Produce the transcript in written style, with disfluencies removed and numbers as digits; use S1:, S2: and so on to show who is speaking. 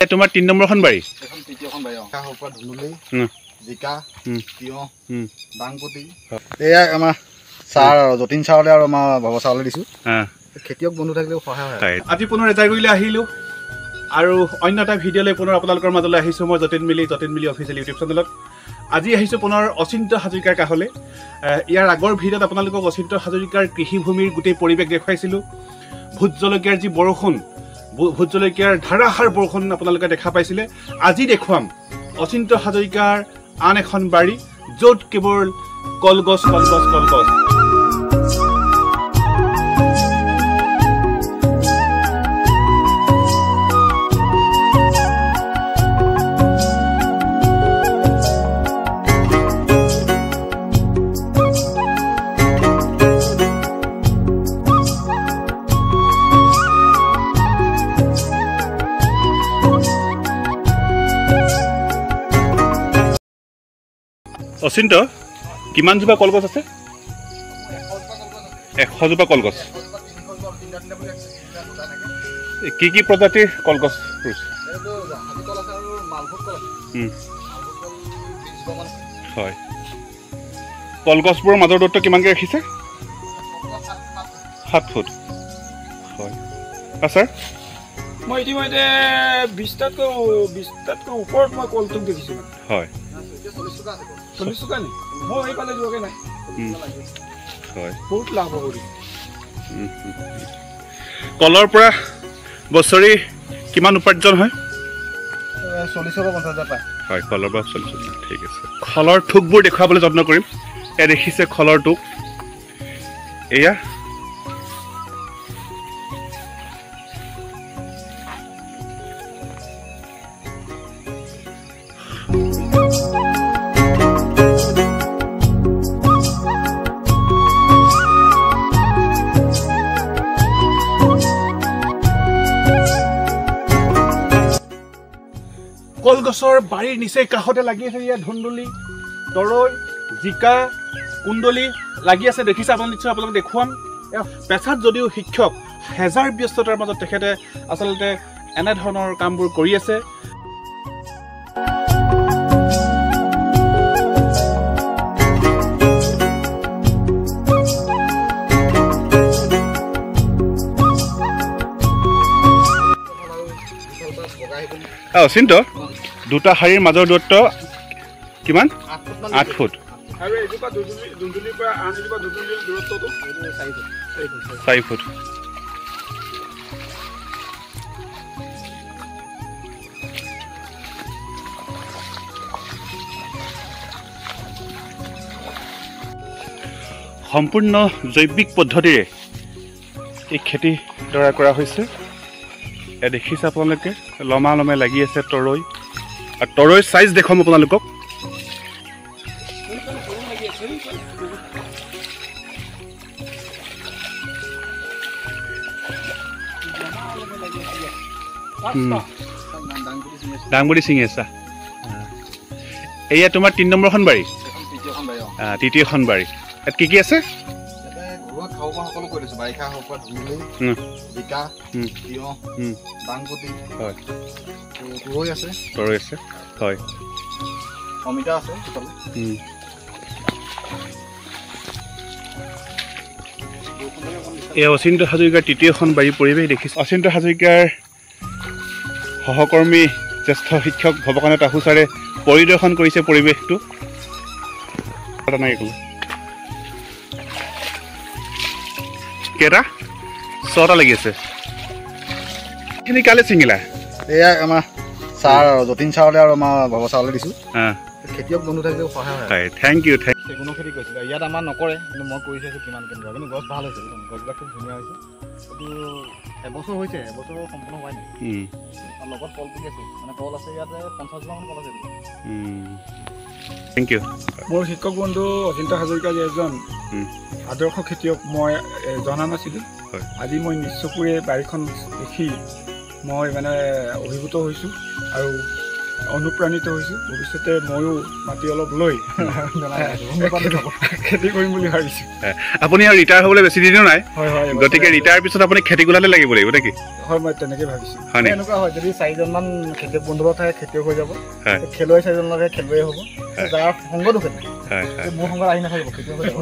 S1: তোমাৰ ৩ নম্বৰখন বাৰী
S2: এখন তৃতীয়খন বাৰী পৰা ধুনুলি জিকা তিয়হ দাংপতি এয়া আমাৰ ছাৰ যতীন ছাৰলে আৰু আমাৰ বাবা ছাৰলে দিছোঁ খেতিয়ক বন্ধু থাকিলেও সহায় হয়।
S1: আজি পুনৰ এজাগুৰিলৈ আহিলোঁ আৰু অন্য এটা ভিডিঅ'লৈ পুনৰ আপোনালোকৰ মাজলৈ আহিছোঁ মই যতীন মিলি অফিচিয়েল ইউটিউব চেনেলত। আজি আহিছোঁ পুনৰ অচিন্ত হাজৰিকাৰ কাষলৈ। ইয়াৰ আগৰ ভিডিঅ'ত আপোনালোকক অচিন্ত হাজৰিকাৰ কৃষিভূমিৰ গোটেই পৰিৱেশ দেখুৱাইছিলোঁ। ভোট জলকীয়াৰ যি বৰষুণ, ভোট জলকীয়াৰ ধাৰাসাৰ বৰষুণ আপোনালোকে দেখা পাইছিলে। আজি দেখুৱাম অচিন্ত হাজৰিকাৰ আন এখন বাৰী, য'ত কেৱল কলগছ কলগছ কলগছ। অচিন্ত, কিমান জোপা কলগছ আছে? 100 জোপা কলগছ। কি কি প্ৰজাতিৰ কলগছ ৰুইছে? হয়, কলগছবোৰৰ মাজৰ দূৰত্ব কিমানকৈ ৰাখিছে? 7 ফুট। হয়, ছাৰ
S3: মই ইতিমধ্যে 20টাতকৈ ওপৰত মই কলটোক দেখিছোঁ। হয়, 40 টকা নি? মই এইফালে যোৱাকৈ নাই।
S1: হয়,
S3: বহুত লাভ হ'ব।
S1: কলৰ পৰা বছৰি কিমান উপাৰ্জন হয়?
S2: 40 পৰা 50 হাজাৰ পায়।
S1: হয়, কলৰ পৰা 40 হাজাৰ। ঠিক আছে, খলৰ ঠোকবোৰ দেখুৱাবলৈ যত্ন কৰিম। এয়া দেখিছে খলৰ ঠোক, এয়া কলগছৰ বাৰীৰ নিচেই কাষতে লাগি আছে। ইয়াত ধুন্দুলি, তৰৈ, জিকা, কুন্দলি লাগি আছে। দেখিছে আপোনালোকে, নিশ্চয় আপোনালোক দেখুৱাম। পেছাত যদিও শিক্ষক, হেজাৰ ব্যস্ততাৰ মাজত তেখেতে আচলতে এনেধৰণৰ কামবোৰ কৰি আছে। অচিন্ত, দুটা শাৰীৰ মাজৰ দূৰত্ব কিমান? 8 ফুট।
S3: আৰু এজোপা ধুন্দুলিৰ পৰা আন এজোপা ধুন্দুলিৰ দূৰত্বটো
S1: 4 ফুট। সম্পূৰ্ণ জৈৱিক পদ্ধতিৰে এই খেতি দৰা কৰা হৈছে। এয়া দেখিছে আপোনালোকে, লমা লমে লাগি আছে তৰৈ। আৰু তৰৈ চাইজ দেখুৱাম আপোনালোকক। ডাংবডি ছিঙি আছা। এয়া তোমাৰ 3 নম্বৰখন বাৰী? তৃতীয়খন বাৰী। ইয়াত কি কি আছে?
S2: সকলো কৰি দিছোঁ। বাৰিষা হওক বা ধুনুলি জিকা তিয়হ দাংপতি, হয়, তৰৈ আছে। হয়, অমিতা আছে।
S1: এই অচিন্ত হাজৰিকাৰ তৃতীয়খন বাৰীৰ পৰিৱেশ দেখিছে। অচিন্ত হাজৰিকাৰ সহকৰ্মী জ্যেষ্ঠ শিক্ষক ভৱকান্ত তাহু ছাৰে পৰিদৰ্শন কৰিছে পৰিৱেশটো। কেইটা? 6টা লাগি আছে। এইখিনি কালে ছিঙিলা?
S2: এয়া আমাৰ ছাৰ যতীন ছাৰলে আৰু আমাৰ বাবা ছাৰলে দিছোঁ। খেতিয়ক বন্ধু থাকিলেও সহায় হয়।
S1: Thank you.
S2: চেগুনৰ খেতি কৰিছিলে। ইয়াত আমাৰ নকৰে, কিন্তু মই কৰি চাইছোঁ কিমান কেনেকুৱা। কিন্তু গছ ভাল হৈছে, গছবিলাক খুব ধুনীয়া হৈছে। এইটো এবছৰ হৈছে, এবছৰ সম্পূৰ্ণ হোৱাই নাই। আৰু লগত কল পুলি আছে, মানে কল আছে ইয়াতে 50 জোপামান কল আছে।
S1: Thank you.
S3: মোৰ শিক্ষক বন্ধু অচিন্ত হাজৰিকা যে এজন আদৰ্শ খেতিয়ক মই জনা নাছিলোঁ। আজি মই নিজ চকুৰে বাৰীখন দেখি মই মানে অভিভূত হৈছোঁ। আৰু অনুপ্ৰাণিত হৈছোঁ ভৱিষ্যতে ময়ো মাটি অলপ লৈ খেতি কৰিম বুলি ভাবিছোঁ
S1: আপুনি আৰু ৰিটায়াৰ হ'বলৈ বেছি দিনো নাই
S3: হয় হয়
S1: গতিকে ৰিটায়াৰ পিছত আপুনি খেতি কোলাতে লাগিব নেকি
S3: হয় মই তেনেকৈ ভাবিছোঁ
S1: হয়নে
S2: এনেকুৱা হয় যদি 4জনমান খেতিয়ক বন্ধু থাকে খেতিয়ক হৈ যাব
S1: হয়
S2: খেলুৱৈ 4জন লাগে খেলুৱৈ হ'ব যাৰ সংগতো খেলে
S1: হয়
S2: মোৰ সংগত আহি নাথাকিব খেতিয়ক হৈ যাব